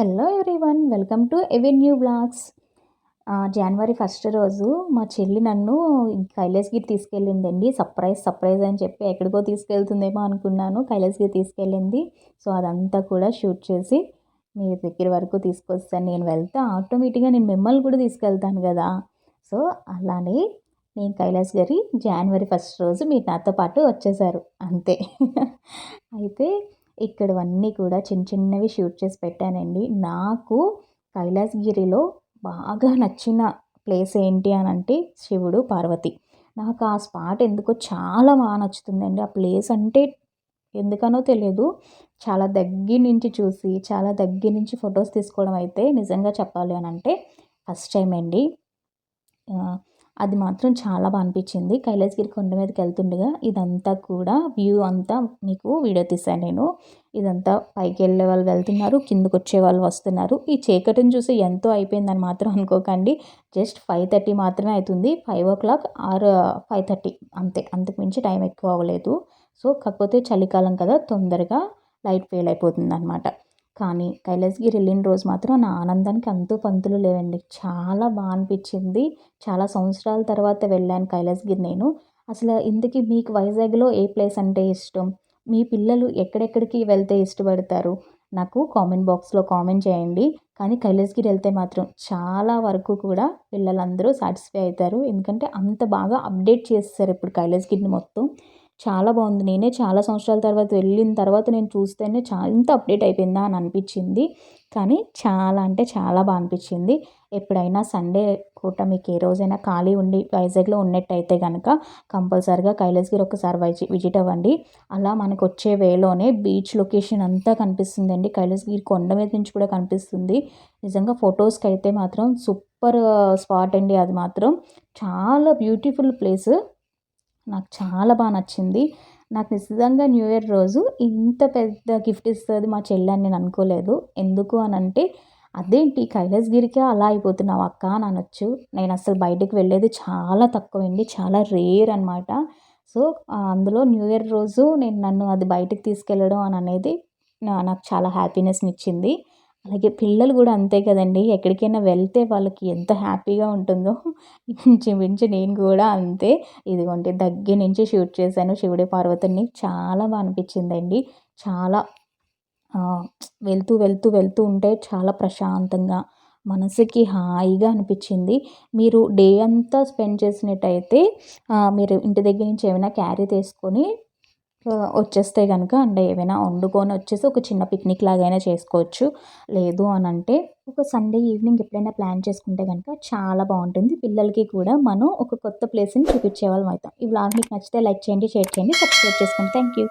Hello everyone, welcome to avenue blogs. జనవరి first రోజు మా చెల్లి నన్ను కైలాసగిరి తీసుకెళ్ళిందండి. సర్ప్రైజ్ అని చెప్పి ఎక్కడికో తీసుకెళ్తుందేమో అనుకున్నాను. కైలాసగిరి తీసుకెళ్ళింది. సో అదంతా కూడా షూట్ చేసి మీ దగ్గర వరకు తీసుకొస్తాను. నేను వెళ్తే ఆటోమేటిక్గా నేను మిమ్మల్ని కూడా తీసుకెళ్తాను కదా. సో అలానే నేను కైలాసగిరి జనవరి ఫస్ట్ రోజు మీరు నాతో పాటు వచ్చేసారు అంతే. అయితే ఇక్కడవన్నీ కూడా చిన్న చిన్నవి షూట్ చేసి పెట్టానండి. నాకు కైలాసగిరిలో బాగా నచ్చిన ప్లేస్ ఏంటి అని అంటే శివుడు, పార్వతి. నాకు ఆ స్పాట్ ఎందుకో చాలా బాగా నచ్చుతుందండి. ఆ ప్లేస్ అంటే ఎందుకనో తెలియదు. చాలా దగ్గర నుంచి చూసి, చాలా దగ్గర నుంచి ఫొటోస్ తీసుకోవడం అయితే నిజంగా చెప్పాలి అని అంటే ఫస్ట్ టైం అండి. అది మాత్రం చాలా బాగా అనిపించింది. కైలాసగిరి కొండ మీదకి వెళ్తుండగా ఇదంతా కూడా వ్యూ అంతా మీకు వీడియో తీశాను నేను. ఇదంతా పైకి వెళ్ళే వాళ్ళు వెళ్తున్నారు, కిందకు వచ్చే వాళ్ళు వస్తున్నారు. ఈ చీకటిని చూసి ఎంతో అయిపోయిందని మాత్రం అనుకోకండి. జస్ట్ 5:30 మాత్రమే అవుతుంది. 5 o'clock ఆర్ 5:30 అంతే, అంతకు మించి టైం ఎక్కువ అవ్వలేదు. సో కాకపోతే చలికాలం కదా, తొందరగా లైట్ ఫెయిల్ అయిపోతుంది అనమాట. కానీ కైలాసగిరి వెళ్ళిన రోజు మాత్రం నా ఆనందానికి అంతు పంతులు లేవండి. చాలా బాగా అనిపించింది. చాలా సంవత్సరాల తర్వాత వెళ్ళాను కైలాసగిరి నేను. అసలు ఇంతకీ మీకు వైజాగ్లో ఏ ప్లేస్ అంటే ఇష్టం? మీ పిల్లలు ఎక్కడెక్కడికి వెళ్తే ఇష్టపడతారు? నాకు కామెంట్ బాక్స్లో కామెంట్ చేయండి. కానీ కైలాసగిరి వెళ్తే మాత్రం చాలా వరకు కూడా పిల్లలందరూ సాటిస్ఫై అవుతారు. ఎందుకంటే అంత బాగా అప్డేట్ చేస్తారు ఇప్పుడు కైలాసగిరిని మొత్తం. చాలా బాగుంది. నేనే చాలా సంవత్సరాల తర్వాత వెళ్ళిన తర్వాత నేను చూస్తేనే ఇంత అప్డేట్ అయిపోయిందా అని అనిపించింది. కానీ చాలా అంటే చాలా బాగా అనిపించింది. ఎప్పుడైనా సండే పూట మీకు ఏ రోజైనా ఖాళీ ఉండి వైజాగ్లో ఉన్నట్టయితే కనుక కంపల్సరిగా కైలాసగిరి ఒకసారి విజిట్ అవ్వండి. అలా మనకు వచ్చే వేలోనే బీచ్ లొకేషన్ అంతా కనిపిస్తుందండి. కైలాసగిరి కొండ మీద నుంచి కూడా కనిపిస్తుంది. నిజంగా ఫొటోస్కి అయితే మాత్రం సూపర్ స్పాట్ అండి. అది మాత్రం చాలా బ్యూటిఫుల్ ప్లేస్. నాకు చాలా బాగా నచ్చింది. నాకు నిజంగా న్యూ ఇయర్ రోజు ఇంత పెద్ద గిఫ్ట్ ఇస్తుంది మా చెల్లి అని నేను అనుకోలేదు. ఎందుకు అని అంటే అదేంటి కైలాసగిరికే అలా అయిపోతున్నావు అక్క అని అనొచ్చు. నేను అసలు బయటకు వెళ్ళేది చాలా తక్కువ అండి, చాలా రేర్ అనమాట. సో అందులో న్యూ ఇయర్ రోజు నన్ను అది బయటకు తీసుకెళ్ళడం అని అనేది నాకు చాలా హ్యాపీనెస్ని ఇచ్చింది. అలాగే పిల్లలు కూడా అంతే కదండి. ఎక్కడికైనా వెళ్తే వాళ్ళకి ఎంత హ్యాపీగా ఉంటుందో ఇంచుమించు నేను కూడా అంతే. ఇదిగోండి దగ్గర నుంచి షూట్ చేశాను శివుడి, పార్వతిని. చాలా బాగా అనిపించిందండి. చాలా వెళ్తూ ఉంటే చాలా ప్రశాంతంగా మనసుకి హాయిగా అనిపించింది. మీరు డే అంతా స్పెండ్ చేసినట్టయితే మీరు ఇంటి దగ్గర నుంచి ఏమైనా క్యారీ తీసుకొని వచ్చేస్తే కనుక అంటే ఏమైనా వండుకొని వచ్చేసి ఒక చిన్న పిక్నిక్ లాగైనా చేసుకోవచ్చు. లేదు అని అంటే ఒక సండే ఈవినింగ్ ఎప్పుడైనా ప్లాన్ చేసుకుంటే కనుక చాలా బాగుంటుంది. పిల్లలకి కూడా మనం ఒక కొత్త ప్లేస్ని చూపించే వాళ్ళం అవుతాం. ఈ వ్లాగ్ మీకు నచ్చితే లైక్ చేయండి, షేర్ చేయండి, సబ్స్క్రైబ్ చేసుకోండి. Thank you.